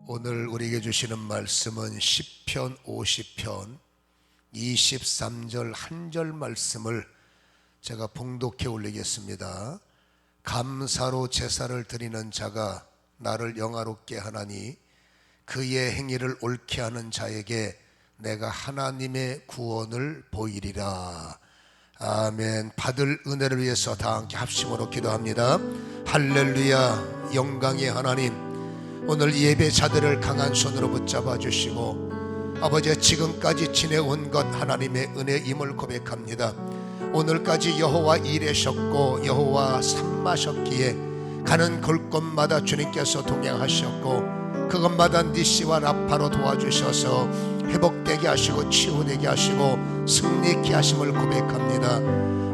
오늘 우리에게 주시는 말씀은 시편 50편 23절 한 절 말씀을 제가 봉독해 올리겠습니다. 감사로 제사를 드리는 자가 나를 영화롭게 하나니 그의 행위를 옳게 하는 자에게 내가 하나님의 구원을 보이리라. 아멘. 받을 은혜를 위해서 다 함께 합심으로 기도합니다. 할렐루야. 영광의 하나님, 오늘 예배자들을 강한 손으로 붙잡아 주시고 아버지, 지금까지 지내온 것 하나님의 은혜임을 고백합니다. 오늘까지 여호와 일하셨고 여호와 삼마셨기에 가는 골곳마다 주님께서 동행하셨고 그것마다 니시와 라파로 도와주셔서 회복되게 하시고 치유되게 하시고 승리케 하심을 고백합니다.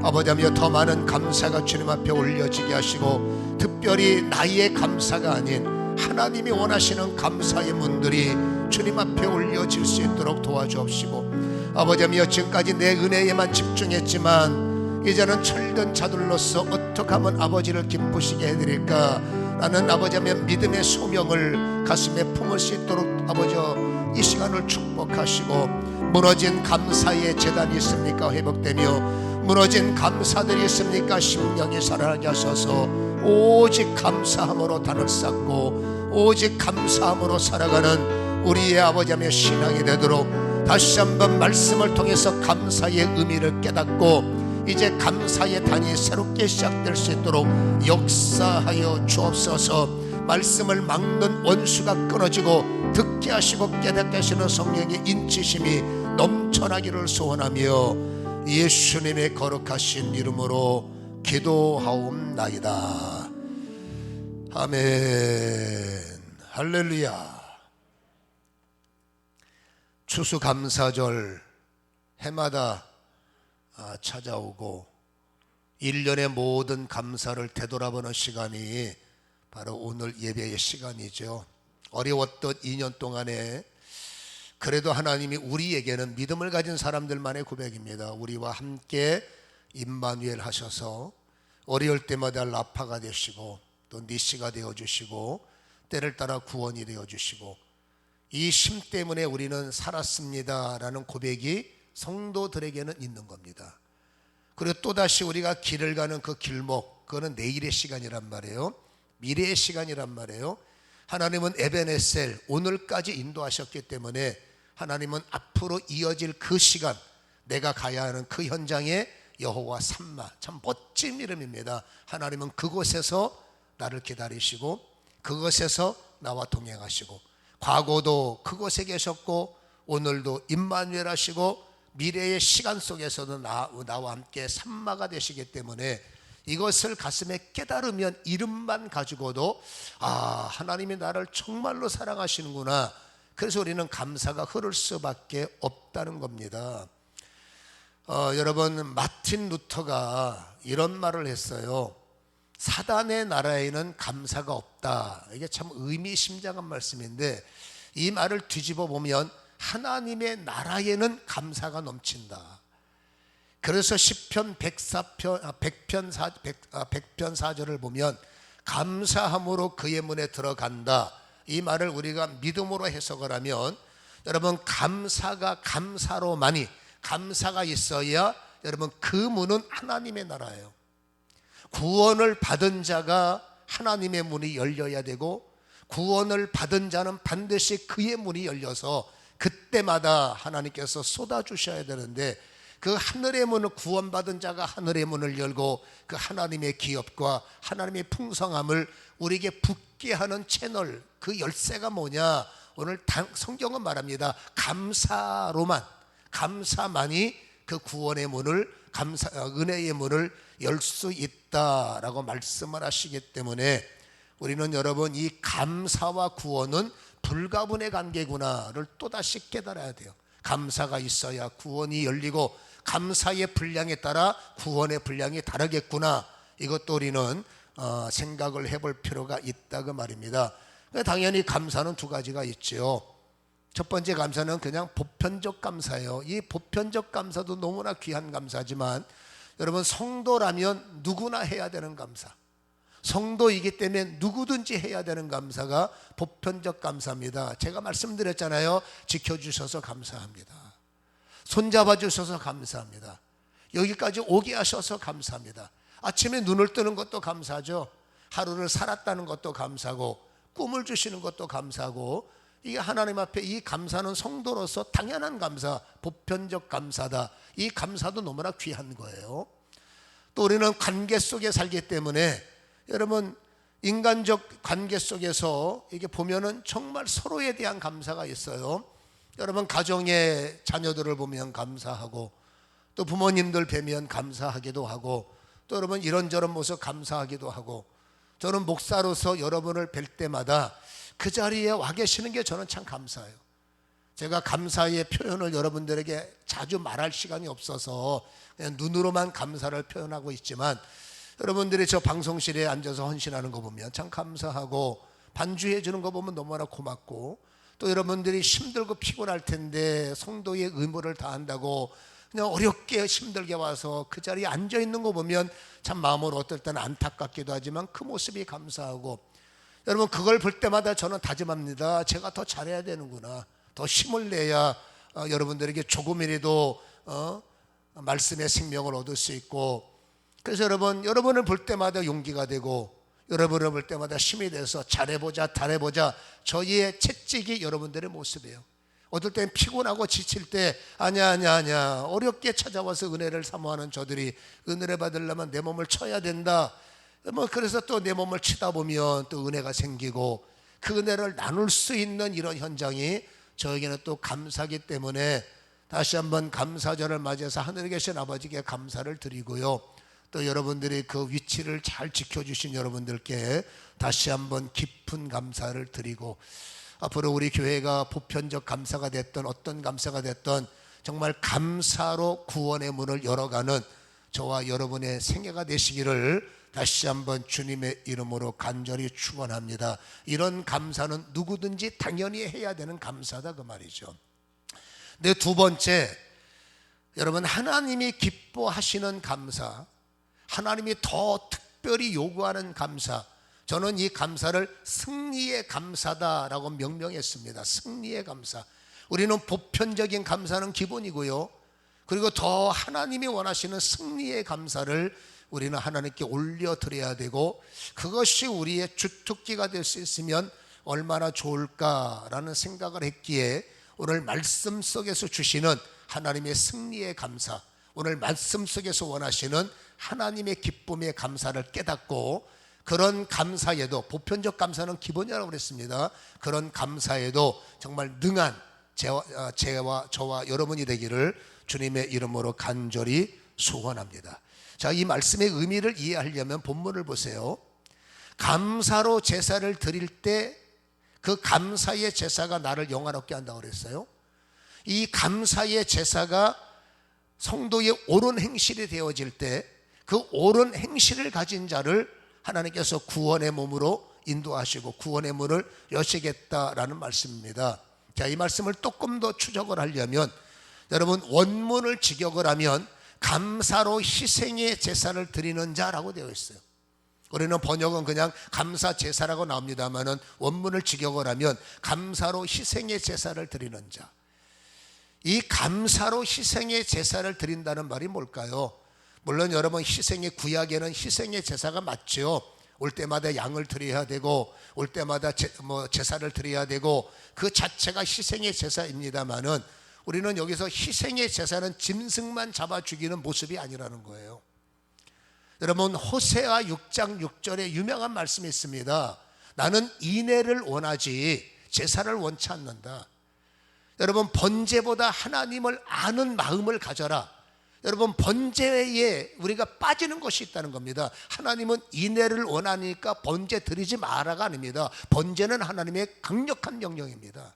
아버지여, 더 많은 감사가 주님 앞에 올려지게 하시고 특별히 나의 감사가 아닌 하나님이 원하시는 감사의 문들이 주님 앞에 올려질 수 있도록 도와주옵시고, 아버지여, 지금까지 내 은혜에만 집중했지만 이제는 철든 자들로서 어떻게 하면 아버지를 기쁘시게 해드릴까 라는 아버지여 믿음의 소명을 가슴에 품을 수 있도록 아버지여 이 시간을 축복하시고, 무너진 감사의 재단이 있습니까 회복되며, 무너진 감사들이 있습니까 심령이 살아나게 하셔서 오직 감사함으로 단을 쌓고 오직 감사함으로 살아가는 우리의 아버지의 신앙이 되도록 다시 한번 말씀을 통해서 감사의 의미를 깨닫고 이제 감사의 단이 새롭게 시작될 수 있도록 역사하여 주옵소서. 말씀을 막는 원수가 끊어지고 듣게 하시고 깨닫게 하시는 성령의 인치심이 넘쳐나기를 소원하며 예수님의 거룩하신 이름으로 기도하옵나이다. 아멘. 할렐루야. 추수감사절 해마다 찾아오고 1년의 모든 감사를 되돌아보는 시간이 바로 오늘 예배의 시간이죠. 어려웠던 2년 동안에 그래도 하나님이 우리에게는 믿음을 가진 사람들만의 고백입니다. 우리와 함께 임마누엘 하셔서 어려울 때마다 라파가 되시고 또 니시가 되어주시고 때를 따라 구원이 되어주시고 이 심 때문에 우리는 살았습니다 라는 고백이 성도들에게는 있는 겁니다. 그리고 또다시 우리가 길을 가는 그 길목, 그거는 내일의 시간이란 말이에요. 미래의 시간이란 말이에요. 하나님은 에베네셀, 오늘까지 인도하셨기 때문에 하나님은 앞으로 이어질 그 시간, 내가 가야 하는 그 현장에 여호와 삼마, 참 멋진 이름입니다. 하나님은 그곳에서 나를 기다리시고 그곳에서 나와 동행하시고 과거도 그곳에 계셨고 오늘도 임마누엘 하시고 미래의 시간 속에서도 나와 함께 삼마가 되시기 때문에 이것을 가슴에 깨달으면 이름만 가지고도 하나님이 나를 정말로 사랑하시는구나. 그래서 우리는 감사가 흐를 수밖에 없다는 겁니다. 여러분, 마틴 루터가 이런 말을 했어요. 사단의 나라에는 감사가 없다. 이게 참 의미심장한 말씀인데 이 말을 뒤집어 보면 하나님의 나라에는 감사가 넘친다. 그래서 시편 100편 4절을 보면 감사함으로 그의 문에 들어간다. 이 말을 우리가 믿음으로 해석을 하면 여러분, 감사가 감사로만이 감사가 있어야 여러분 그 문은 하나님의 나라예요. 구원을 받은 자가 하나님의 문이 열려야 되고 구원을 받은 자는 반드시 그의 문이 열려서 그때마다 하나님께서 쏟아주셔야 되는데 그 하늘의 문을 구원받은 자가 하늘의 문을 열고 그 하나님의 기업과 하나님의 풍성함을 우리에게 붙게 하는 채널, 그 열쇠가 뭐냐? 오늘 성경은 말합니다. 감사만이 그 구원의 문을, 은혜의 문을 열 수 있다라고 말씀을 하시기 때문에 우리는 여러분 이 감사와 구원은 불가분의 관계구나를 또다시 깨달아야 돼요. 감사가 있어야 구원이 열리고 감사의 분량에 따라 구원의 분량이 다르겠구나. 이것도 우리는 생각을 해볼 필요가 있다고 말입니다. 당연히 감사는 두 가지가 있죠. 첫 번째 감사는 그냥 보편적 감사예요. 이 보편적 감사도 너무나 귀한 감사지만 여러분, 성도라면 누구나 해야 되는 감사, 성도이기 때문에 누구든지 해야 되는 감사가 보편적 감사입니다. 제가 말씀드렸잖아요. 지켜주셔서 감사합니다. 손잡아 주셔서 감사합니다. 여기까지 오게 하셔서 감사합니다. 아침에 눈을 뜨는 것도 감사죠. 하루를 살았다는 것도 감사고, 꿈을 주시는 것도 감사고, 이게 하나님 앞에 이 감사는 성도로서 당연한 감사, 보편적 감사다. 이 감사도 너무나 귀한 거예요. 또 우리는 관계 속에 살기 때문에 여러분, 인간적 관계 속에서 이게 보면은 정말 서로에 대한 감사가 있어요. 여러분, 가정의 자녀들을 보면 감사하고, 또 부모님들 뵈면 감사하기도 하고, 또 여러분 이런저런 모습 감사하기도 하고, 저는 목사로서 여러분을 뵐 때마다 그 자리에 와 계시는 게 저는 참 감사해요. 제가 감사의 표현을 여러분들에게 자주 말할 시간이 없어서 그냥 눈으로만 감사를 표현하고 있지만, 여러분들이 저 방송실에 앉아서 헌신하는 거 보면 참 감사하고, 반주해 주는 거 보면 너무나 고맙고, 또 여러분들이 힘들고 피곤할 텐데 성도의 의무를 다한다고 그냥 어렵게 힘들게 와서 그 자리에 앉아 있는 거 보면 참 마음으로 어떨 때는 안타깝기도 하지만 그 모습이 감사하고, 여러분 그걸 볼 때마다 저는 다짐합니다. 제가 더 잘해야 되는구나. 더 힘을 내야 여러분들에게 조금이라도 말씀의 생명을 얻을 수 있고, 그래서 여러분을 볼 때마다 용기가 되고, 여러분을 볼 때마다 힘이 돼서 잘해보자 저희의 채찍이 여러분들의 모습이에요. 어떨 땐 피곤하고 지칠 때 아니야 어렵게 찾아와서 은혜를 사모하는 저들이 은혜를 받으려면 내 몸을 쳐야 된다. 그래서 또 내 몸을 치다 보면 또 은혜가 생기고, 그 은혜를 나눌 수 있는 이런 현장이 저에게는 또 감사하기 때문에 다시 한번 감사절을 맞이해서 하늘에 계신 아버지께 감사를 드리고요. 또 여러분들이 그 위치를 잘 지켜주신 여러분들께 다시 한번 깊은 감사를 드리고, 앞으로 우리 교회가 보편적 감사가 됐던 어떤 감사가 됐던 정말 감사로 구원의 문을 열어가는 저와 여러분의 생애가 되시기를 다시 한번 주님의 이름으로 간절히 축원합니다. 이런 감사는 누구든지 당연히 해야 되는 감사다 그 말이죠. 네, 두 번째, 여러분 하나님이 기뻐하시는 감사, 하나님이 더 특별히 요구하는 감사, 저는 이 감사를 승리의 감사다라고 명명했습니다. 승리의 감사. 우리는 보편적인 감사는 기본이고요, 그리고 더 하나님이 원하시는 승리의 감사를 우리는 하나님께 올려드려야 되고, 그것이 우리의 주특기가 될 수 있으면 얼마나 좋을까라는 생각을 했기에 오늘 말씀 속에서 주시는 하나님의 승리의 감사, 오늘 말씀 속에서 원하시는 하나님의 기쁨의 감사를 깨닫고, 그런 감사에도, 보편적 감사는 기본이라고 그랬습니다. 그런 감사에도 정말 능한 저와 여러분이 되기를 주님의 이름으로 간절히 소원합니다. 자, 이 말씀의 의미를 이해하려면 본문을 보세요. 감사로 제사를 드릴 때 그 감사의 제사가 나를 영화롭게 한다고 그랬어요. 이 감사의 제사가 성도의 옳은 행실이 되어질 때 그 옳은 행실을 가진 자를 하나님께서 구원의 몸으로 인도하시고 구원의 문을 여시겠다라는 말씀입니다. 자, 이 말씀을 조금 더 추적을 하려면, 여러분 원문을 직역을 하면 감사로 희생의 제사를 드리는 자라고 되어 있어요. 우리는 번역은 그냥 감사 제사라고 나옵니다만은 원문을 직역을 하면 감사로 희생의 제사를 드리는 자. 이 감사로 희생의 제사를 드린다는 말이 뭘까요? 물론 여러분 희생의 구약에는 희생의 제사가 맞죠. 올 때마다 양을 드려야 되고 올 때마다 제사를 드려야 되고 그 자체가 희생의 제사입니다만은, 우리는 여기서 희생의 제사는 짐승만 잡아 죽이는 모습이 아니라는 거예요. 여러분 호세아 6장 6절에 유명한 말씀이 있습니다. 나는 인애를 원하지 제사를 원치 않는다. 여러분 번제보다 하나님을 아는 마음을 가져라. 여러분 번제에 우리가 빠지는 것이 있다는 겁니다. 하나님은 인애를 원하니까 번제 드리지 마라가 아닙니다. 번제는 하나님의 강력한 명령입니다.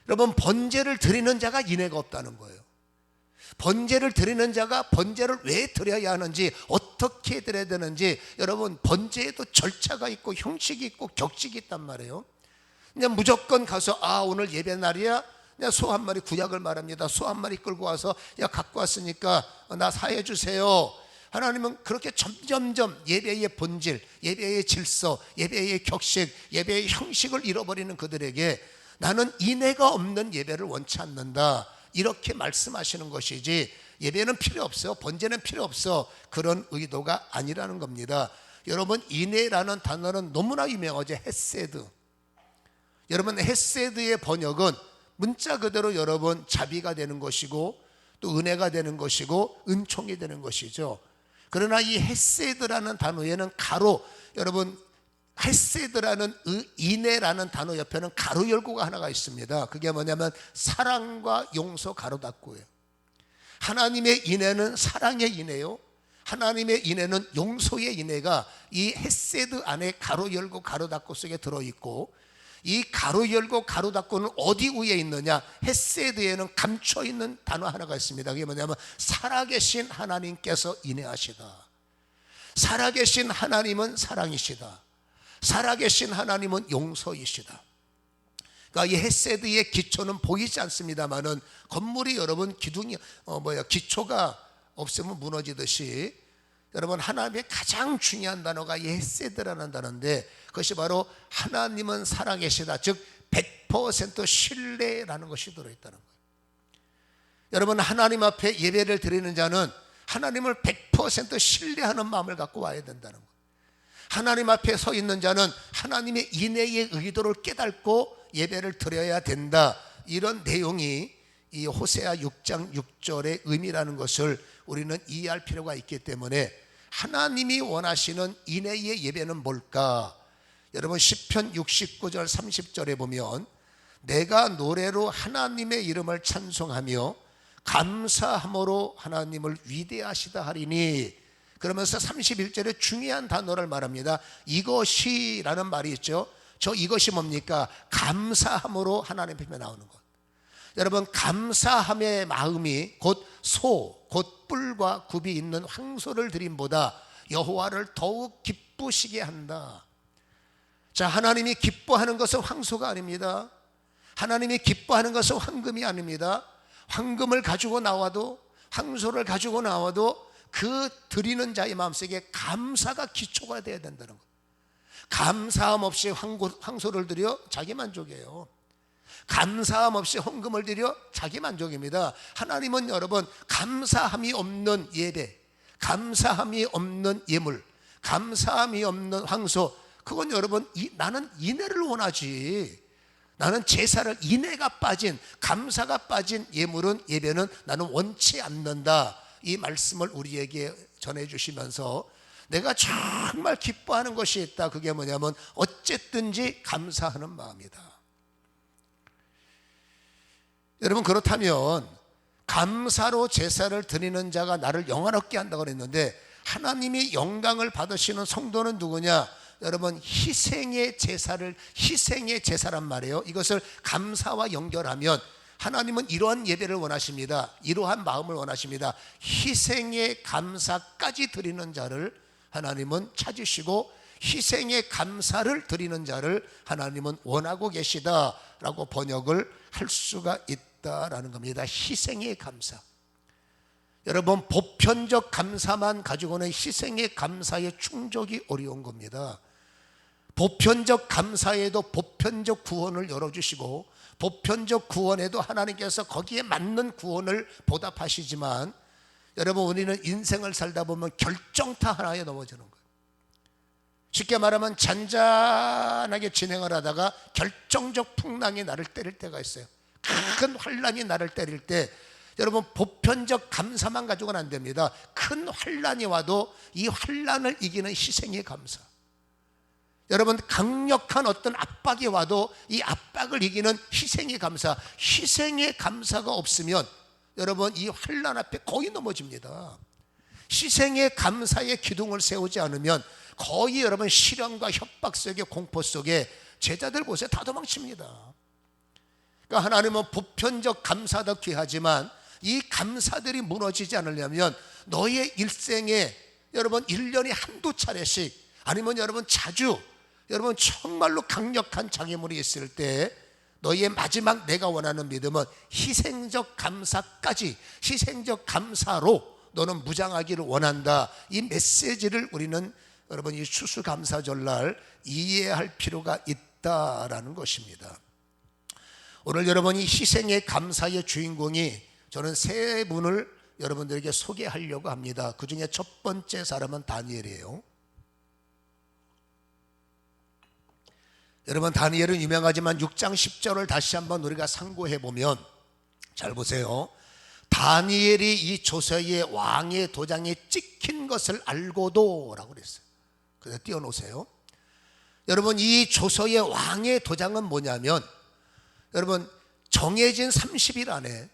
여러분 번제를 드리는 자가 인애가 없다는 거예요. 번제를 드리는 자가 번제를 왜 드려야 하는지, 어떻게 드려야 되는지, 여러분 번제에도 절차가 있고 형식이 있고 격식이 있단 말이에요. 그냥 무조건 가서 오늘 예배 날이야, 그냥 소 한 마리, 구약을 말합니다. 소 한 마리 끌고 와서 갖고 왔으니까 나 사해 주세요. 하나님은 그렇게 점점점 예배의 본질, 예배의 질서, 예배의 격식, 예배의 형식을 잃어버리는 그들에게 나는 인애가 없는 예배를 원치 않는다, 이렇게 말씀하시는 것이지, 예배는 필요 없어, 번제는 필요 없어, 그런 의도가 아니라는 겁니다. 여러분, 인애라는 단어는 너무나 유명하죠. 헤세드. 여러분, 헤세드의 번역은 문자 그대로 여러분 자비가 되는 것이고 또 은혜가 되는 것이고 은총이 되는 것이죠. 그러나 이 헤세드라는 단어에는 가로, 여러분 헤세드라는 인애라는 단어 옆에는 가로 열고가 하나가 있습니다. 그게 뭐냐면 사랑과 용서 가로 닫고예요. 하나님의 인애는 사랑의 인애요, 하나님의 인애는 용서의 인애가 이 헤세드 안에 가로 열고 가로 닫고 속에 들어있고, 이 가로 열고 가로 닫고는 어디 위에 있느냐, 헤세드에는 감춰있는 단어 하나가 있습니다. 그게 뭐냐면 살아계신 하나님께서 인애하시다, 살아계신 하나님은 사랑이시다, 살아계신 하나님은 용서이시다. 그러니까 이 헤세드의 기초는 보이지 않습니다만은 건물이 여러분 기초가 없으면 무너지듯이 여러분 하나님의 가장 중요한 단어가 이 헤세드라는 단어인데, 그것이 바로 하나님은 살아계시다, 즉 100% 신뢰라는 것이 들어있다는 거예요. 여러분, 하나님 앞에 예배를 드리는 자는 하나님을 100% 신뢰하는 마음을 갖고 와야 된다는 거예요. 하나님 앞에 서 있는 자는 하나님의 인애의 의도를 깨닫고 예배를 드려야 된다, 이런 내용이 이 호세아 6장 6절의 의미라는 것을 우리는 이해할 필요가 있기 때문에, 하나님이 원하시는 인애의 예배는 뭘까? 여러분 시편 69절 30절에 보면 내가 노래로 하나님의 이름을 찬송하며 감사함으로 하나님을 위대하시다 하리니, 그러면서 31절에 중요한 단어를 말합니다. 이것이라는 말이 있죠. 저 이것이 뭡니까? 감사함으로 하나님 앞에 나오는 것. 여러분, 감사함의 마음이 곧 뿔과 굽이 있는 황소를 드림보다 여호와를 더욱 기쁘시게 한다. 자, 하나님이 기뻐하는 것은 황소가 아닙니다. 하나님이 기뻐하는 것은 황금이 아닙니다. 황금을 가지고 나와도, 황소를 가지고 나와도 그 드리는 자의 마음속에 감사가 기초가 되어야 된다는 거예요. 감사함 없이 황소를 드려 자기 만족이에요. 감사함 없이 헌금을 드려 자기 만족입니다. 하나님은 여러분 감사함이 없는 예배, 감사함이 없는 예물, 감사함이 없는 황소, 그건 여러분 나는 인애를 원하지, 나는 제사를, 인애가 빠진, 감사가 빠진 예물은, 예배는 나는 원치 않는다, 이 말씀을 우리에게 전해주시면서 내가 정말 기뻐하는 것이 있다. 그게 뭐냐면 어쨌든지 감사하는 마음이다. 여러분, 그렇다면 감사로 제사를 드리는 자가 나를 영화롭게 한다고 그랬는데, 하나님이 영광을 받으시는 성도는 누구냐? 여러분, 희생의 제사란 말이에요. 이것을 감사와 연결하면 하나님은 이러한 예배를 원하십니다. 이러한 마음을 원하십니다. 희생의 감사까지 드리는 자를 하나님은 찾으시고, 희생의 감사를 드리는 자를 하나님은 원하고 계시다라고 번역을 할 수가 있다라는 겁니다. 희생의 감사. 여러분, 보편적 감사만 가지고는 희생의 감사에 충족이 어려운 겁니다. 보편적 감사에도 보편적 구원을 열어주시고, 보편적 구원에도 하나님께서 거기에 맞는 구원을 보답하시지만, 여러분, 우리는 인생을 살다 보면 결정타 하나에 넘어지는 거예요. 쉽게 말하면 잔잔하게 진행을 하다가 결정적 풍랑이 나를 때릴 때가 있어요. 큰 환란이 나를 때릴 때, 여러분, 보편적 감사만 가지고는 안 됩니다. 큰 환란이 와도 이 환란을 이기는 희생의 감사. 여러분, 강력한 어떤 압박이 와도 이 압박을 이기는 희생의 감사. 희생의 감사가 없으면 여러분 이 환란 앞에 거의 넘어집니다. 희생의 감사의 기둥을 세우지 않으면 거의 여러분 시련과 협박 속에, 공포 속에 제자들 보세요, 다 도망칩니다. 그러니까 하나님은 보편적 감사도 귀하지만 이 감사들이 무너지지 않으려면 너의 일생에 여러분 1년에 한두 차례씩, 아니면 여러분 자주, 여러분 정말로 강력한 장애물이 있을 때 너의 마지막 내가 원하는 믿음은 희생적 감사까지, 희생적 감사로 너는 무장하기를 원한다. 이 메시지를 우리는 여러분 이 추수감사절날 이해할 필요가 있다라는 것입니다. 오늘 여러분이 희생의 감사의 주인공이 저는 세 분을 여러분들에게 소개하려고 합니다. 그 중에 첫 번째 사람은 다니엘이에요. 여러분 다니엘은 유명하지만 6장 10절을 다시 한번 우리가 상고해 보면 잘 보세요. 다니엘이 이 조서의 왕의 도장에 찍힌 것을 알고도 라고 그랬어요. 그래서 띄워놓으세요. 여러분 이 조서의 왕의 도장은 뭐냐면 여러분 정해진 30일 안에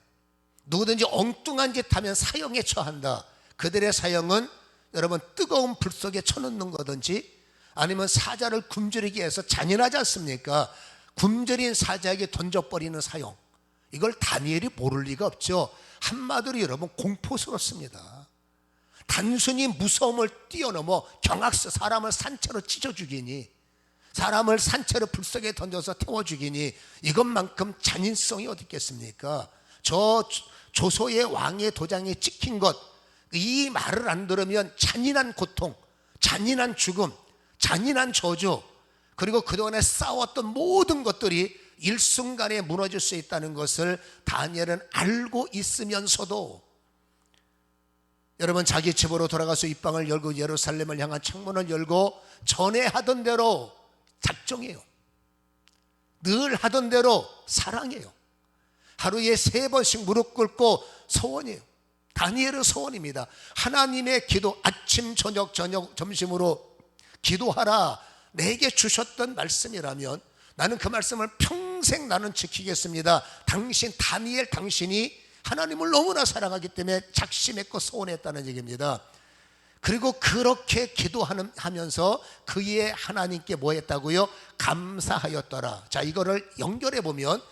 누구든지 엉뚱한 짓 하면 사형에 처한다. 그들의 사형은 여러분 뜨거운 불 속에 쳐넣는 거든지 아니면 사자를 굶주리게 해서 잔인하지 않습니까? 굶주린 사자에게 던져버리는 사형. 이걸 다니엘이 모를 리가 없죠. 한마디로 여러분 공포스럽습니다. 단순히 무서움을 뛰어넘어 경악스 사람을 산채로 찢어 죽이니 사람을 산채로 불 속에 던져서 태워 죽이니 이것만큼 잔인성이 어디 있겠습니까? 저 조소의 왕의 도장에 찍힌 것, 이 말을 안 들으면 잔인한 고통, 잔인한 죽음, 잔인한 저주, 그리고 그동안에 싸웠던 모든 것들이 일순간에 무너질 수 있다는 것을 다니엘은 알고 있으면서도 여러분 자기 집으로 돌아가서 입방을 열고 예루살렘을 향한 창문을 열고 전에 하던 대로 작정해요. 늘 하던 대로 사랑해요. 하루에 3번씩 무릎 꿇고 소원해요. 다니엘의 소원입니다. 하나님의 기도, 아침 저녁 점심으로 기도하라 내게 주셨던 말씀이라면 나는 그 말씀을 평생 나는 지키겠습니다. 당신 다니엘 당신이 하나님을 너무나 사랑하기 때문에 작심했고 소원했다는 얘기입니다. 그리고 그렇게 기도하면서 그의 하나님께 뭐 했다고요? 감사하였더라. 자, 이거를 연결해 보면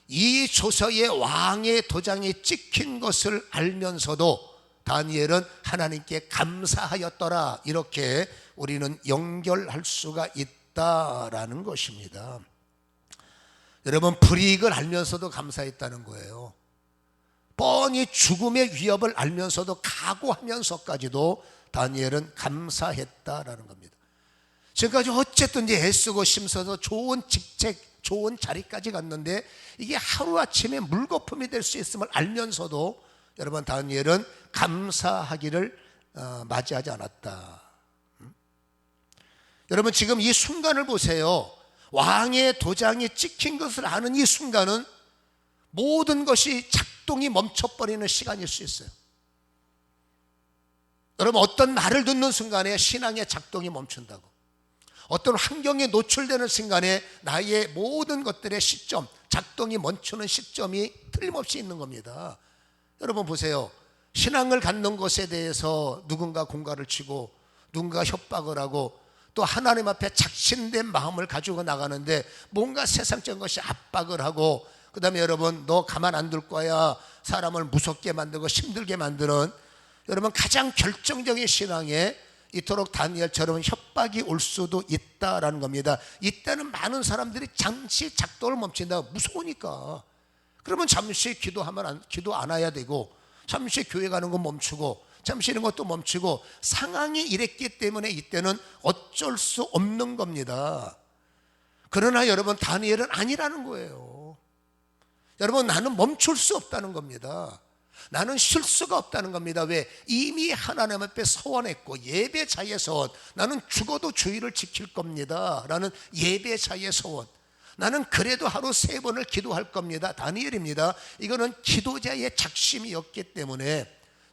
이 조서의 왕의 도장에 찍힌 것을 알면서도 다니엘은 하나님께 감사하였더라. 이렇게 우리는 연결할 수가 있다라는 것입니다. 여러분 불이익을 알면서도 감사했다는 거예요. 뻔히 죽음의 위협을 알면서도 각오하면서까지도 다니엘은 감사했다라는 겁니다. 지금까지 어쨌든 애쓰고 힘써서 좋은 직책, 좋은 자리까지 갔는데 이게 하루아침에 물거품이 될 수 있음을 알면서도 여러분 다니엘은 감사하기를 맞이하지 않았다. 여러분 지금 이 순간을 보세요. 왕의 도장이 찍힌 것을 아는 이 순간은 모든 것이 작동이 멈춰버리는 시간일 수 있어요. 여러분 어떤 말을 듣는 순간에 신앙의 작동이 멈춘다고, 어떤 환경에 노출되는 순간에 나의 모든 것들의 시점, 작동이 멈추는 시점이 틀림없이 있는 겁니다. 여러분 보세요. 신앙을 갖는 것에 대해서 누군가 공갈을 치고 누군가 협박을 하고 또 하나님 앞에 작심된 마음을 가지고 나가는데 뭔가 세상적인 것이 압박을 하고 그 다음에 여러분 너 가만 안 둘 거야, 사람을 무섭게 만들고 힘들게 만드는 여러분 가장 결정적인 신앙에 이토록 다니엘처럼 협박이 올 수도 있다라는 겁니다. 이때는 많은 사람들이 잠시 작동을 멈춘다. 무서우니까. 그러면 잠시 기도 안 해야 되고 잠시 교회 가는 거 멈추고 잠시 이런 것도 멈추고 상황이 이랬기 때문에 이때는 어쩔 수 없는 겁니다. 그러나 여러분 다니엘은 아니라는 거예요. 여러분 나는 멈출 수 없다는 겁니다. 나는 쉴 수가 없다는 겁니다. 왜? 이미 하나님 앞에 서원했고 예배자의 서원, 나는 죽어도 주의를 지킬 겁니다 라는 예배자의 서원, 나는 그래도 하루 3번을 기도할 겁니다. 다니엘입니다. 이거는 기도자의 작심이었기 때문에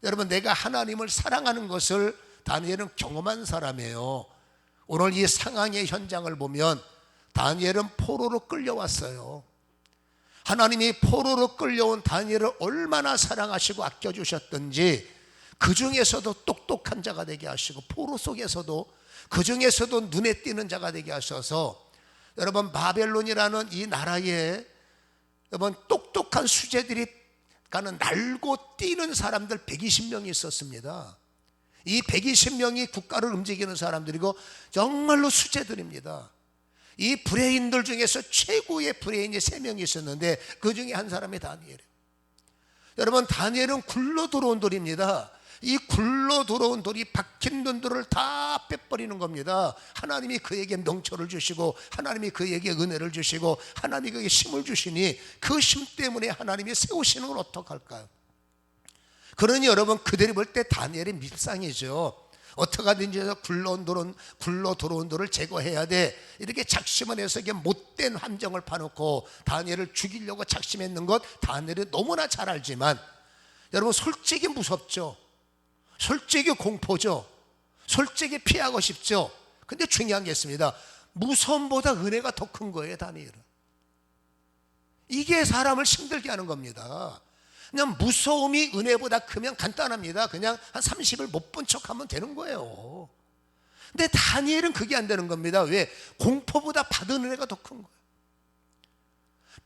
여러분 내가 하나님을 사랑하는 것을 다니엘은 경험한 사람이에요. 오늘 이 상황의 현장을 보면 다니엘은 포로로 끌려왔어요. 하나님이 포로로 끌려온 다니엘을 얼마나 사랑하시고 아껴주셨던지 그 중에서도 똑똑한 자가 되게 하시고 포로 속에서도 그 중에서도 눈에 띄는 자가 되게 하셔서 여러분 바벨론이라는 이 나라에 여러분 똑똑한 수재들이 가는 날고 뛰는 사람들 120명이 있었습니다. 이 120명이 국가를 움직이는 사람들이고 정말로 수재들입니다. 이 브레인들 중에서 최고의 브레인이 3명이 있었는데 그 중에 한 사람이 다니엘이에요. 여러분 다니엘은 굴러 들어온 돌입니다. 이 굴러 들어온 돌이 박힌 눈들을 다 빼버리는 겁니다. 하나님이 그에게 명철을 주시고 하나님이 그에게 은혜를 주시고 하나님이 그에게 힘을 주시니 그 힘 때문에 하나님이 세우시는 건 어떡할까요? 그러니 여러분, 그들이 볼 때 다니엘의 밉상이죠. 어떻게 하든지 해서 굴러 들어온 돌을 제거해야 돼, 이렇게 작심을 해서 이게 못된 함정을 파놓고 다니엘을 죽이려고 작심했는 것 다니엘이 너무나 잘 알지만, 여러분 솔직히 무섭죠. 솔직히 공포죠. 솔직히 피하고 싶죠. 근데 중요한 게 있습니다. 무서움보다 은혜가 더 큰 거예요, 다니엘은. 이게 사람을 힘들게 하는 겁니다. 그냥 무서움이 은혜보다 크면 간단합니다. 그냥 한 30을 못 본 척하면 되는 거예요. 근데 다니엘은 그게 안 되는 겁니다. 왜? 공포보다 받은 은혜가 더 큰 거예요.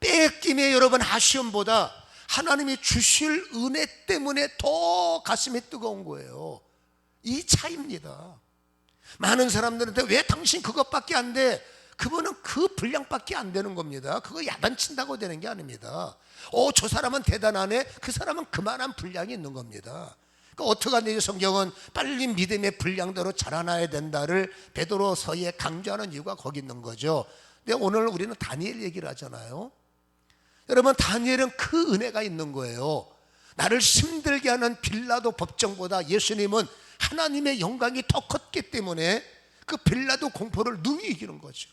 뺏김의 여러분 아쉬움보다 하나님이 주실 은혜 때문에 더 가슴이 뜨거운 거예요. 이 차이입니다. 많은 사람들한테 왜 당신 그것밖에 안 돼? 그분은 그 분량밖에 안 되는 겁니다. 그거 야단친다고 되는 게 아닙니다. 저 사람은 대단하네. 그 사람은 그만한 분량이 있는 겁니다. 그러니까 어떻게 하는지 성경은 빨리 믿음의 분량대로 자라나야 된다를 베드로서에 강조하는 이유가 거기 있는 거죠. 근데 오늘 우리는 다니엘 얘기를 하잖아요. 여러분, 다니엘은 그 은혜가 있는 거예요. 나를 힘들게 하는 빌라도 법정보다 예수님은 하나님의 영광이 더 컸기 때문에 그 빌라도 공포를 능히 이기는 거죠.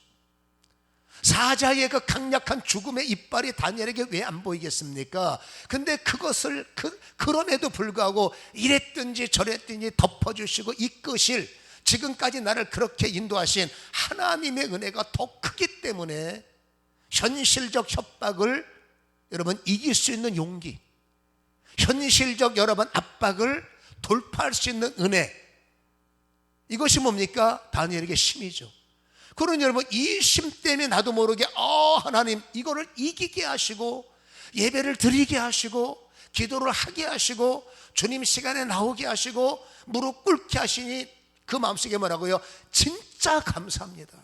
사자의 그 강력한 죽음의 이빨이 다니엘에게 왜 안 보이겠습니까? 근데 그것을 그럼에도 불구하고 이랬든지 저랬든지 덮어주시고 이끄실, 지금까지 나를 그렇게 인도하신 하나님의 은혜가 더 크기 때문에 현실적 협박을 여러분 이길 수 있는 용기, 현실적 여러분 압박을 돌파할 수 있는 은혜, 이것이 뭡니까? 다니엘에게 힘이죠. 그러니 여러분, 이 힘 때문에 나도 모르게 하나님 이거를 이기게 하시고 예배를 드리게 하시고 기도를 하게 하시고 주님 시간에 나오게 하시고 무릎 꿇게 하시니 그 마음속에 뭐라고요? 진짜 감사합니다.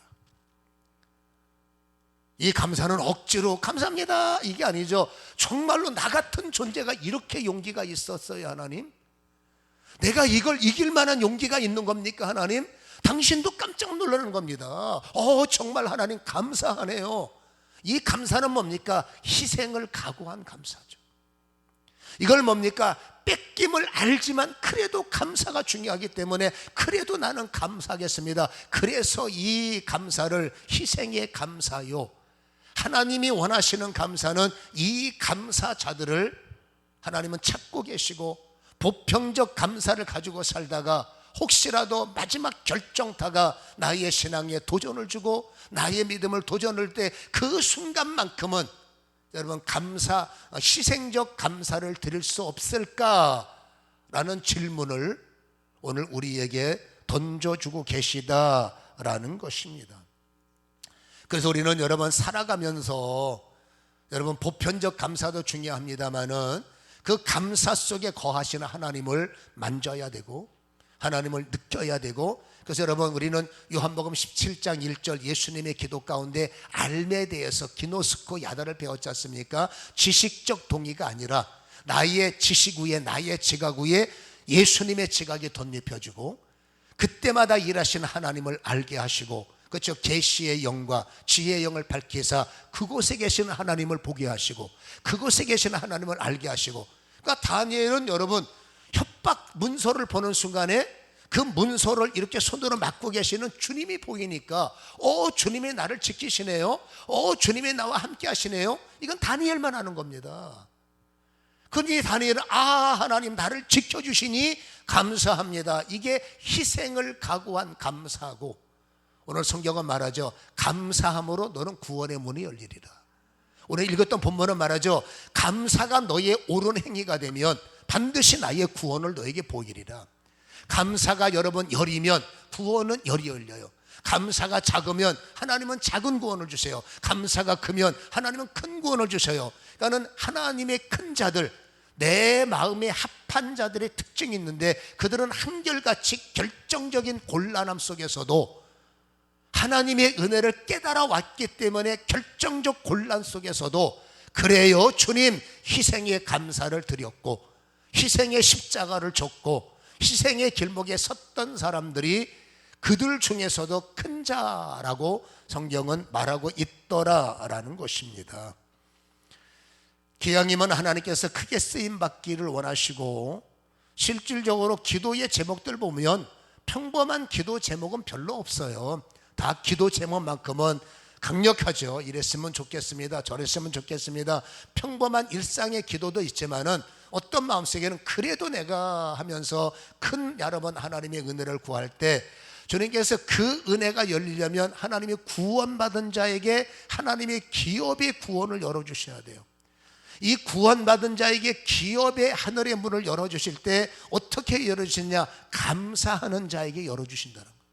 이 감사는 억지로 감사합니다 이게 아니죠. 정말로 나 같은 존재가 이렇게 용기가 있었어요. 하나님, 내가 이걸 이길 만한 용기가 있는 겁니까? 하나님, 당신도 깜짝 놀라는 겁니다. 정말 하나님 감사하네요. 이 감사는 뭡니까? 희생을 각오한 감사죠. 이걸 뭡니까? 뺏김을 알지만 그래도 감사가 중요하기 때문에 그래도 나는 감사하겠습니다. 그래서 이 감사를 희생의 감사요, 하나님이 원하시는 감사는 이 감사자들을 하나님은 찾고 계시고, 보편적 감사를 가지고 살다가 혹시라도 마지막 결정타가 나의 신앙에 도전을 주고 나의 믿음을 도전할 때 그 순간만큼은 여러분 희생적 감사를 드릴 수 없을까라는 질문을 오늘 우리에게 던져주고 계시다라는 것입니다. 그래서 우리는 여러분 살아가면서 여러분 보편적 감사도 중요합니다마는 그 감사 속에 거하시는 하나님을 만져야 되고 하나님을 느껴야 되고, 그래서 여러분 우리는 요한복음 17장 1절 예수님의 기도 가운데 알에 대해서 기노스코 야다를 배웠지 않습니까? 지식적 동의가 아니라 나의 지식 위에 나의 지각 위에 예수님의 지각이 덧입혀지고 그때마다 일하시는 하나님을 알게 하시고, 그렇죠, 계시의 영과 지혜의 영을 밝히사 그곳에 계시는 하나님을 보게 하시고 그곳에 계시는 하나님을 알게 하시고. 그러니까 다니엘은 여러분 협박 문서를 보는 순간에 그 문서를 이렇게 손으로 막고 계시는 주님이 보이니까 주님이 나를 지키시네요, 주님이 나와 함께 하시네요. 이건 다니엘만 하는 겁니다. 그러니 다니엘은 하나님 나를 지켜주시니 감사합니다. 이게 희생을 각오한 감사고, 오늘 성경은 말하죠, 감사함으로 너는 구원의 문이 열리리라. 오늘 읽었던 본문은 말하죠, 감사가 너의 옳은 행위가 되면 반드시 나의 구원을 너에게 보이리라. 감사가 여러분 열이면 구원은 열이 열려요. 감사가 작으면 하나님은 작은 구원을 주세요. 감사가 크면 하나님은 큰 구원을 주셔요. 그러니까는 하나님의 큰 자들, 내 마음에 합한 자들의 특징이 있는데 그들은 한결같이 결정적인 곤란함 속에서도 하나님의 은혜를 깨달아 왔기 때문에 결정적 곤란 속에서도 그래요, 주님 희생의 감사를 드렸고 희생의 십자가를 줬고 희생의 길목에 섰던 사람들이 그들 중에서도 큰 자라고 성경은 말하고 있더라라는 것입니다. 기왕이면 하나님께서 크게 쓰임받기를 원하시고, 실질적으로 기도의 제목들 보면 평범한 기도 제목은 별로 없어요. 다 기도 제목만큼은 강력하죠. 이랬으면 좋겠습니다, 저랬으면 좋겠습니다. 평범한 일상의 기도도 있지만은 어떤 마음속에는 그래도 내가 하면서 큰 여러분 하나님의 은혜를 구할 때 주님께서 그 은혜가 열리려면 하나님이 구원받은 자에게 하나님의 기업의 구원을 열어주셔야 돼요. 이 구원받은 자에게 기업의 하늘의 문을 열어주실 때 어떻게 열어주시냐? 감사하는 자에게 열어주신다는 거예요.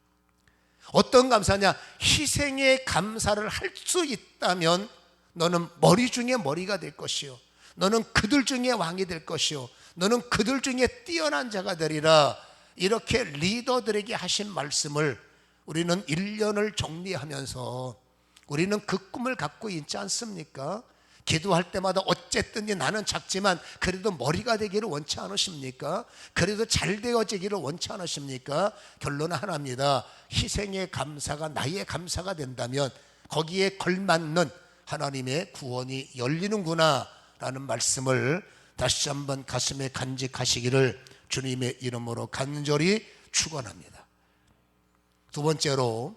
어떤 감사냐? 희생의 감사를 할 수 있다면 너는 머리 중에 머리가 될 것이요, 너는 그들 중에 왕이 될 것이요, 너는 그들 중에 뛰어난 자가 되리라. 이렇게 리더들에게 하신 말씀을 우리는 1년을 정리하면서 우리는 그 꿈을 갖고 있지 않습니까? 기도할 때마다 어쨌든 나는 작지만 그래도 머리가 되기를 원치 않으십니까? 그래도 잘 되어지기를 원치 않으십니까? 결론은 하나입니다. 희생의 감사가 나의 감사가 된다면 거기에 걸맞는 하나님의 구원이 열리는구나 라는 말씀을 다시 한번 가슴에 간직하시기를 주님의 이름으로 간절히 축원합니다. 두 번째로,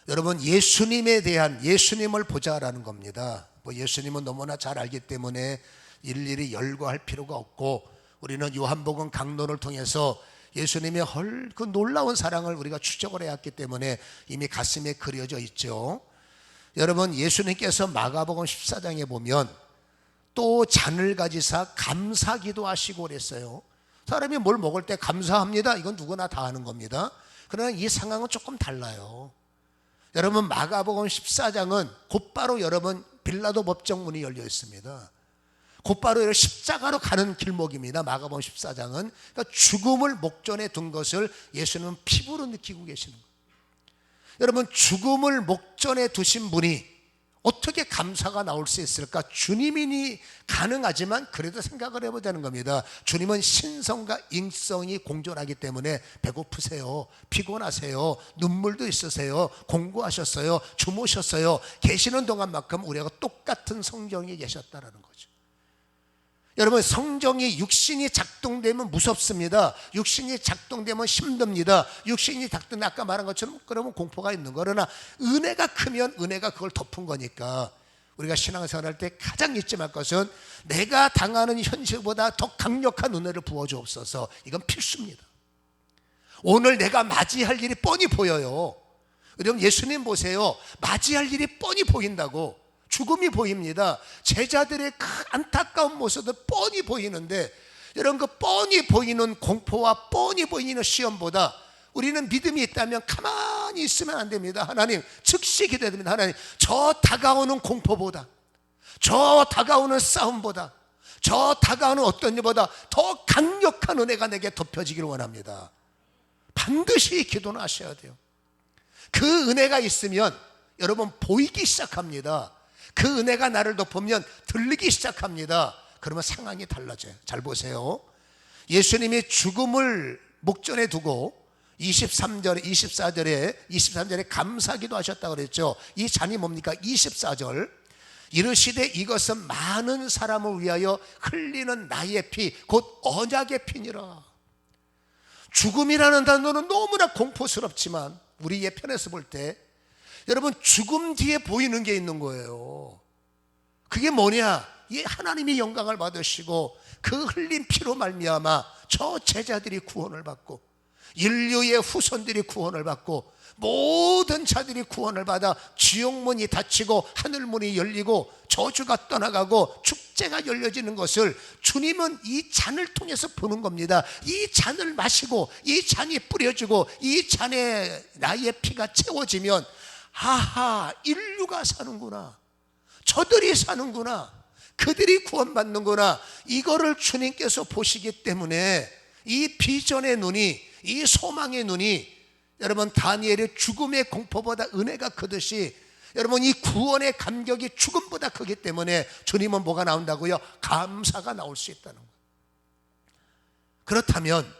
여러분, 예수님에 대한, 예수님을 보자라는 겁니다. 예수님은 너무나 잘 알기 때문에 일일이 열거할 필요가 없고, 우리는 요한복음 강론을 통해서 예수님의 그 놀라운 사랑을 우리가 추적을 해왔기 때문에 이미 가슴에 그려져 있죠. 여러분, 예수님께서 마가복음 14장에 보면 또 잔을 가지사 감사기도 하시고 그랬어요. 사람이 뭘 먹을 때 감사합니다, 이건 누구나 다 하는 겁니다. 그러나 이 상황은 조금 달라요. 여러분, 마가복음 14장은 곧바로 여러분 빌라도 법정문이 열려 있습니다. 곧바로 십자가로 가는 길목입니다. 마가복음 14장은 그러니까 죽음을 목전에 둔 것을 예수님은 피부로 느끼고 계시는 거예요. 여러분, 죽음을 목전에 두신 분이 어떻게 감사가 나올 수 있을까? 주님이니 가능하지만 그래도 생각을 해보자는 겁니다. 주님은 신성과 인성이 공존하기 때문에 배고프세요, 피곤하세요, 눈물도 있으세요, 공부하셨어요, 주무셨어요, 계시는 동안만큼 우리가 똑같은 성경에 계셨다는 거죠. 여러분, 성경이 육신이 작동되면 무섭습니다. 육신이 작동되면 힘듭니다. 육신이 작동되면 아까 말한 것처럼 그러면 공포가 있는 거. 그러나 은혜가 크면 은혜가 그걸 덮은 거니까 우리가 신앙생활 할 때 가장 잊지 말 것은 내가 당하는 현실보다 더 강력한 은혜를 부어주옵소서. 이건 필수입니다. 오늘 내가 맞이할 일이 뻔히 보여요. 여러분, 예수님 보세요. 맞이할 일이 뻔히 보인다고. 죽음이 보입니다. 제자들의 안타까운 모습도 뻔히 보이는데, 여러분, 그 뻔히 보이는 공포와 뻔히 보이는 시험보다 우리는 믿음이 있다면 가만히 있으면 안 됩니다. 하나님, 즉시 기도해야 됩니다. 하나님, 저 다가오는 공포보다, 저 다가오는 싸움보다, 저 다가오는 어떤 일보다 더 강력한 은혜가 내게 덮여지기를 원합니다. 반드시 기도는 하셔야 돼요. 그 은혜가 있으면 여러분 보이기 시작합니다. 그 은혜가 나를 덮으면 들리기 시작합니다. 그러면 상황이 달라져요. 잘 보세요. 예수님이 죽음을 목전에 두고 23절에 감사기도 하셨다고 그랬죠. 이 잔이 뭡니까? 24절. 이르시되 이것은 많은 사람을 위하여 흘리는 나의 피, 곧 언약의 피니라. 죽음이라는 단어는 너무나 공포스럽지만 우리 예편에서 볼 때 여러분, 죽음 뒤에 보이는 게 있는 거예요. 그게 뭐냐? 이 하나님이 영광을 받으시고 그 흘린 피로 말미암아 저 제자들이 구원을 받고 인류의 후손들이 구원을 받고 모든 자들이 구원을 받아 지옥문이 닫히고 하늘문이 열리고 저주가 떠나가고 축제가 열려지는 것을 주님은 이 잔을 통해서 보는 겁니다. 이 잔을 마시고 이 잔이 뿌려지고 이 잔에 나의 피가 채워지면 하하, 인류가 사는구나, 저들이 사는구나, 그들이 구원받는구나, 이거를 주님께서 보시기 때문에 이 비전의 눈이, 이 소망의 눈이, 여러분, 다니엘의 죽음의 공포보다 은혜가 크듯이 여러분 이 구원의 감격이 죽음보다 크기 때문에 주님은 뭐가 나온다고요? 감사가 나올 수 있다는 거예요. 그렇다면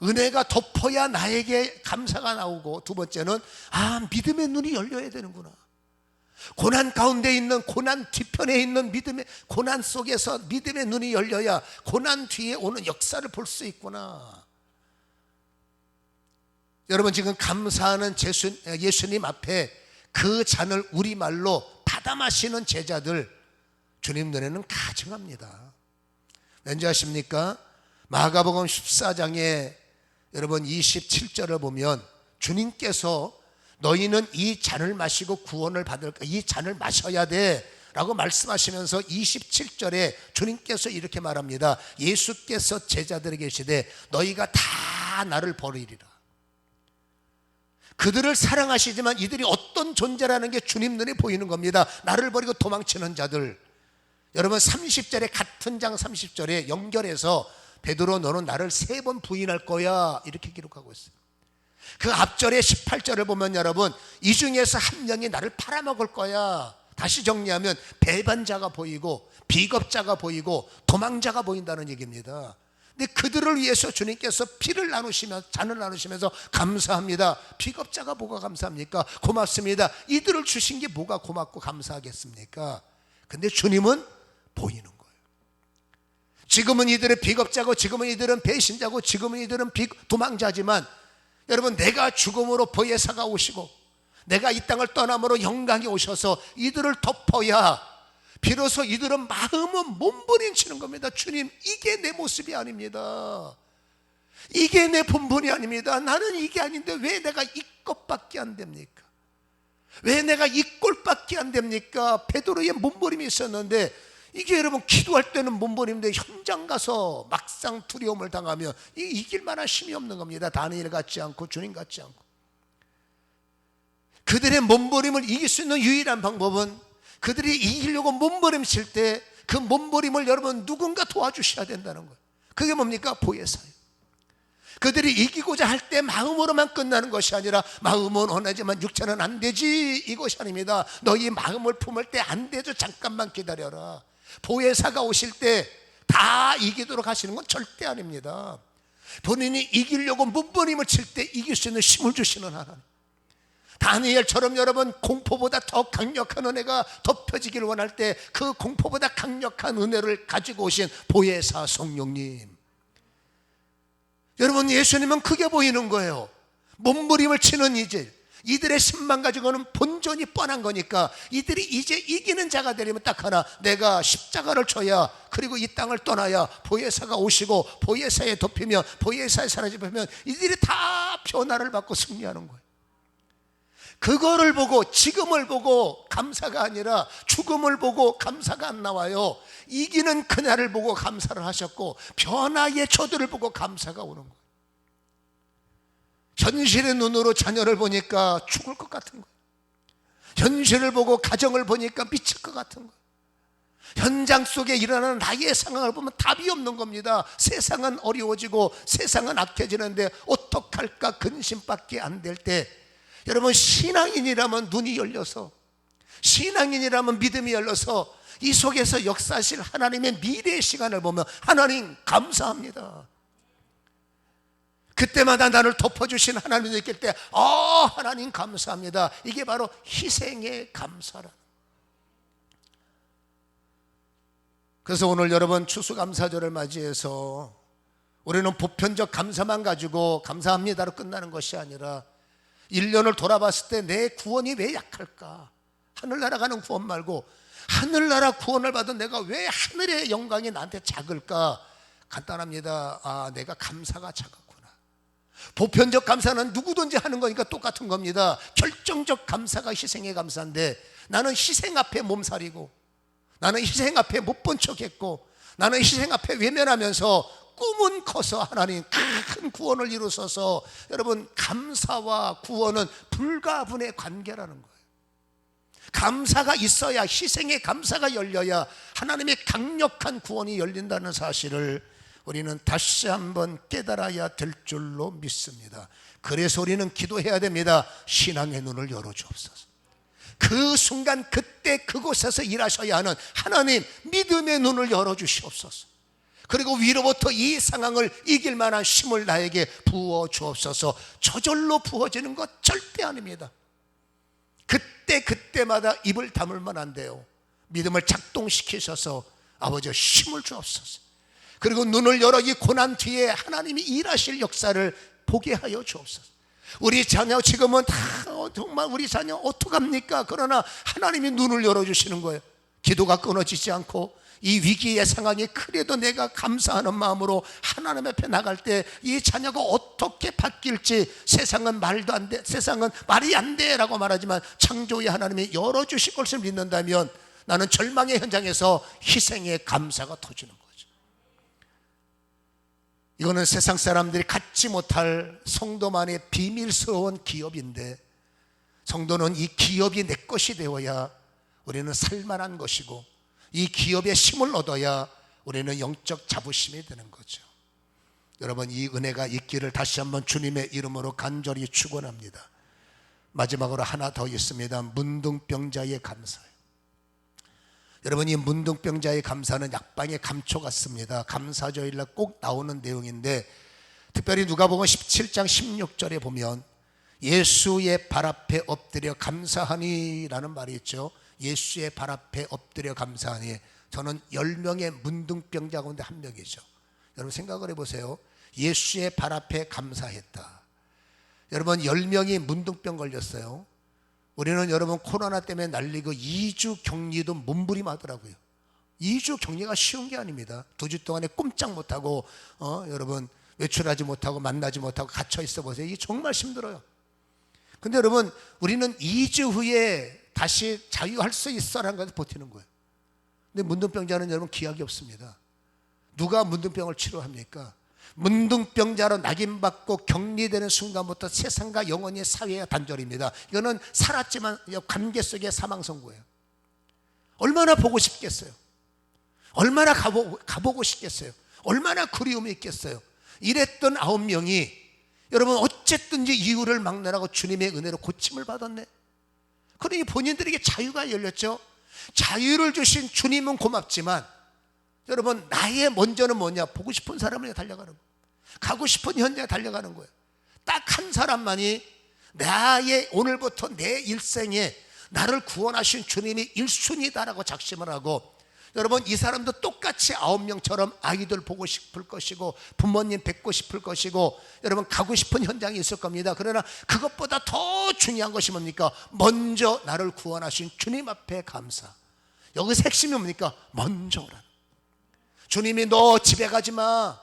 은혜가 덮어야 나에게 감사가 나오고, 두 번째는 믿음의 눈이 열려야 되는구나. 고난 가운데 있는, 고난 뒤편에 있는 믿음의, 고난 속에서 믿음의 눈이 열려야 고난 뒤에 오는 역사를 볼 수 있구나. 여러분, 지금 감사하는 예수님 앞에 그 잔을 우리말로 받아 마시는 제자들, 주님 눈에는 가증합니다. 왠지 아십니까? 마가복음 14장에 여러분 27절을 보면 주님께서 너희는 이 잔을 마시고 구원을 받을까, 이 잔을 마셔야 돼 라고 말씀하시면서 27절에 주님께서 이렇게 말합니다. 예수께서 제자들에게 계시되 너희가 다 나를 버리리라. 그들을 사랑하시지만 이들이 어떤 존재라는 게 주님 눈에 보이는 겁니다. 나를 버리고 도망치는 자들. 여러분 30절에, 같은 장 30절에 연결해서 베드로 너는 나를 3번 부인할 거야 이렇게 기록하고 있어요. 그 앞절에 18절을 보면 여러분, 이 중에서 한 명이 나를 팔아먹을 거야. 다시 정리하면 배반자가 보이고 비겁자가 보이고 도망자가 보인다는 얘기입니다. 근데 그들을 위해서 주님께서 피를 나누시면서, 잔을 나누시면서 감사합니다. 비겁자가 뭐가 감사합니까? 고맙습니다. 이들을 주신 게 뭐가 고맙고 감사하겠습니까? 근데 주님은 보이는 거예요. 지금은 이들은 비겁자고, 지금은 이들은 배신자고, 지금은 이들은 도망자지만 여러분, 내가 죽음으로 보혜사가 오시고 내가 이 땅을 떠남으로 영광이 오셔서 이들을 덮어야 비로소 이들은 마음은 몸부림치는 겁니다. 주님, 이게 내 모습이 아닙니다. 이게 내 본분이 아닙니다. 나는 이게 아닌데 왜 내가 이 것밖에 안 됩니까? 왜 내가 이 꼴밖에 안 됩니까? 베드로의 몸부림이 있었는데, 이게 여러분 기도할 때는 몸부림인데 현장 가서 막상 두려움을 당하면 이길 만한 힘이 없는 겁니다. 다니엘 같지 않고 주님 같지 않고. 그들의 몸부림을 이길 수 있는 유일한 방법은, 그들이 이기려고 몸부림칠 때 그 몸부림을 여러분 누군가 도와주셔야 된다는 거예요. 그게 뭡니까? 보혜사예요. 그들이 이기고자 할 때 마음으로만 끝나는 것이 아니라, 마음은 원하지만 육체는 안 되지, 이것이 아닙니다. 너희 마음을 품을 때 안 되죠. 잠깐만 기다려라. 보혜사가 오실 때 다 이기도록 하시는 건 절대 아닙니다. 본인이 이기려고 몸부림을 칠 때 이길 수 있는 힘을 주시는 하나님. 다니엘처럼 여러분 공포보다 더 강력한 은혜가 덮여지기를 원할 때 그 공포보다 강력한 은혜를 가지고 오신 보혜사 성령님. 여러분, 예수님은 그게 보이는 거예요. 몸부림을 치는 이들의 신만 가지고는 본전이 뻔한 거니까, 이들이 이제 이기는 자가 되려면 딱 하나, 내가 십자가를 져야, 그리고 이 땅을 떠나야 보혜사가 오시고 보혜사에 덮이면, 보혜사에 사라지면 이들이 다 변화를 받고 승리하는 거예요. 그거를 보고, 지금을 보고 감사가 아니라 죽음을 보고 감사가 안 나와요. 이기는 그날을 보고 감사를 하셨고, 변화의 저들을 보고 감사가 오는 거예요. 현실의 눈으로 자녀를 보니까 죽을 것 같은 거예요. 현실을 보고 가정을 보니까 미칠 것 같은 거예요. 현장 속에 일어나는 나의 상황을 보면 답이 없는 겁니다. 세상은 어려워지고 세상은 악해지는데 어떡할까 근심밖에 안 될 때, 여러분 신앙인이라면 눈이 열려서, 신앙인이라면 믿음이 열려서 이 속에서 역사하실 하나님의 미래의 시간을 보면 하나님 감사합니다. 그때마다 나를 덮어주신 하나님을 느낄 때 하나님 감사합니다. 이게 바로 희생의 감사라. 그래서 오늘 여러분 추수감사절을 맞이해서 우리는 보편적 감사만 가지고 감사합니다로 끝나는 것이 아니라, 1년을 돌아봤을 때 내 구원이 왜 약할까? 하늘나라 가는 구원 말고 하늘나라 구원을 받은 내가 왜 하늘의 영광이 나한테 작을까? 간단합니다. 내가 감사가 작았구나. 보편적 감사는 누구든지 하는 거니까 똑같은 겁니다. 결정적 감사가 희생의 감사인데, 나는 희생 앞에 몸살이고, 나는 희생 앞에 못 본 척했고, 나는 희생 앞에 외면하면서 꿈은 커서 하나님 큰 구원을 이루셔서, 여러분 감사와 구원은 불가분의 관계라는 거예요. 감사가 있어야, 희생의 감사가 열려야 하나님의 강력한 구원이 열린다는 사실을 우리는 다시 한번 깨달아야 될 줄로 믿습니다. 그래서 우리는 기도해야 됩니다. 신앙의 눈을 열어주옵소서. 그 순간 그때 그곳에서 일하셔야 하는 하나님, 믿음의 눈을 열어주시옵소서. 그리고 위로부터 이 상황을 이길 만한 힘을 나에게 부어 주옵소서. 저절로 부어지는 것 절대 아닙니다. 그때마다 입을 다물면 안 돼요. 믿음을 작동시키셔서 아버지 힘을 주옵소서. 그리고 눈을 열어 이 고난 뒤에 하나님이 일하실 역사를 보게 하여 주옵소서. 우리 자녀 지금은 다 정말 우리 자녀 어떡합니까? 그러나 하나님이 눈을 열어주시는 거예요. 기도가 끊어지지 않고 이 위기의 상황이 그래도 내가 감사하는 마음으로 하나님 앞에 나갈 때 이 자녀가 어떻게 바뀔지 세상은 말도 안 돼, 세상은 말이 안 돼 라고 말하지만 창조의 하나님이 열어주실 것을 믿는다면 나는 절망의 현장에서 희생의 감사가 터지는 거죠. 이거는 세상 사람들이 갖지 못할 성도만의 비밀스러운 기업인데, 성도는 이 기업이 내 것이 되어야 우리는 살만한 것이고, 이 기업의 힘을 얻어야 우리는 영적 자부심이 되는 거죠. 여러분, 이 은혜가 있기를 다시 한번 주님의 이름으로 간절히 축원합니다. 마지막으로 하나 더 있습니다. 문둥병자의 감사예요. 여러분, 이 문둥병자의 감사는 약방의 감초 같습니다. 감사절날 꼭 나오는 내용인데, 특별히 누가복음 17장 16절에 보면 예수의 발 앞에 엎드려 감사하니 라는 말이 있죠. 예수의 발 앞에 엎드려 감사하니. 저는 10명의 문둥병자 가운데 한 명이죠. 여러분 생각을 해보세요. 예수의 발 앞에 감사했다. 여러분 10명이 문둥병 걸렸어요. 우리는 여러분 코로나 때문에 날리고 2주 격리도 몸부림하더라고요. 2주 격리가 쉬운 게 아닙니다. 2주 동안에 꼼짝 못하고 여러분 외출하지 못하고 만나지 못하고 갇혀 있어 보세요. 이게 정말 힘들어요. 근데 여러분 우리는 2주 후에 다시 자유할 수 있어라는 것을 버티는 거예요. 근데 문둥병자는 여러분 기약이 없습니다. 누가 문둥병을 치료합니까? 문둥병자로 낙인받고 격리되는 순간부터 세상과 영원히 사회의 단절입니다. 이거는 살았지만 관계 속의 사망 선고예요. 얼마나 보고 싶겠어요? 얼마나 가보고 싶겠어요? 얼마나 그리움이 있겠어요? 이랬던 9명이 여러분 어쨌든지 이유를 막느라고 주님의 은혜로 고침을 받았네. 그러니 본인들에게 자유가 열렸죠. 자유를 주신 주님은 고맙지만 여러분 나의 먼저는 뭐냐? 보고 싶은 사람을 달려가는 거예요. 가고 싶은 현장에 달려가는 거예요. 딱 한 사람만이 나의 오늘부터 내 일생에 나를 구원하신 주님이 1순위다라고 작심을 하고, 여러분 이 사람도 똑같이 9명처럼 아이들 보고 싶을 것이고 부모님 뵙고 싶을 것이고 여러분 가고 싶은 현장이 있을 겁니다. 그러나 그것보다 더 중요한 것이 뭡니까? 먼저 나를 구원하신 주님 앞에 감사. 여기서 핵심이 뭡니까? 먼저라는. 주님이 너 집에 가지 마,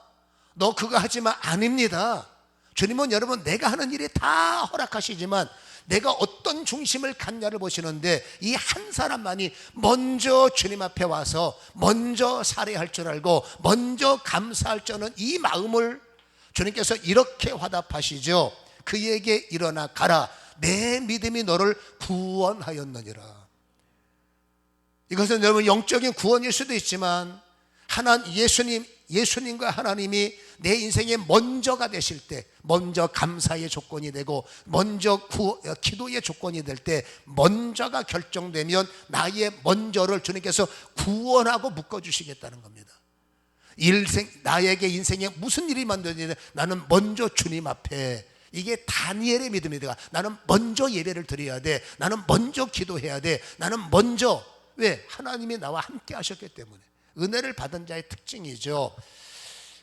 너 그거 하지 마, 아닙니다. 주님은 여러분 내가 하는 일이 다 허락하시지만 내가 어떤 중심을 갖냐를 보시는데, 이 한 사람만이 먼저 주님 앞에 와서 먼저 살해할 줄 알고 먼저 감사할 줄 아는 이 마음을 주님께서 이렇게 화답하시죠. 그에게 일어나 가라, 내 믿음이 너를 구원하였느니라. 이것은 여러분 영적인 구원일 수도 있지만 예수님과 하나님이 내 인생의 먼저가 되실 때, 먼저 감사의 조건이 되고 먼저 기도의 조건이 될 때, 먼저가 결정되면 나의 먼저를 주님께서 구원하고 묶어주시겠다는 겁니다. 나에게 인생에 무슨 일이 만들어지냐, 나는 먼저 주님 앞에, 이게 다니엘의 믿음이다. 나는 먼저 예배를 드려야 돼. 나는 먼저 기도해야 돼. 나는 먼저. 왜? 하나님이 나와 함께 하셨기 때문에. 은혜를 받은 자의 특징이죠.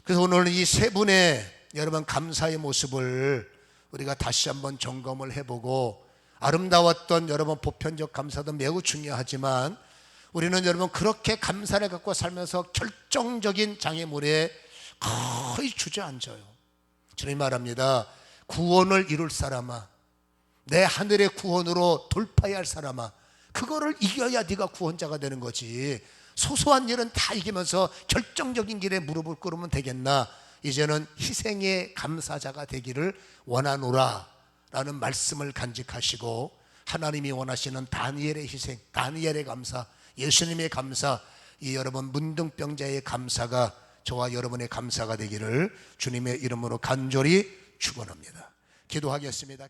그래서 오늘 이 세 분의 여러분 감사의 모습을 우리가 다시 한번 점검을 해보고, 아름다웠던 여러분 보편적 감사도 매우 중요하지만 우리는 여러분 그렇게 감사를 갖고 살면서 결정적인 장애물에 거의 주저앉아요. 주님 말합니다. 구원을 이룰 사람아, 내 하늘의 구원으로 돌파해야 할 사람아, 그거를 이겨야 네가 구원자가 되는 거지. 소소한 일은 다 이기면서 결정적인 길에 무릎을 꿇으면 되겠나? 이제는 희생의 감사자가 되기를 원하노라 라는 말씀을 간직하시고, 하나님이 원하시는 다니엘의 희생, 다니엘의 감사, 예수님의 감사, 이 여러분 문둥병자의 감사가 저와 여러분의 감사가 되기를 주님의 이름으로 간절히 축원합니다. 기도하겠습니다.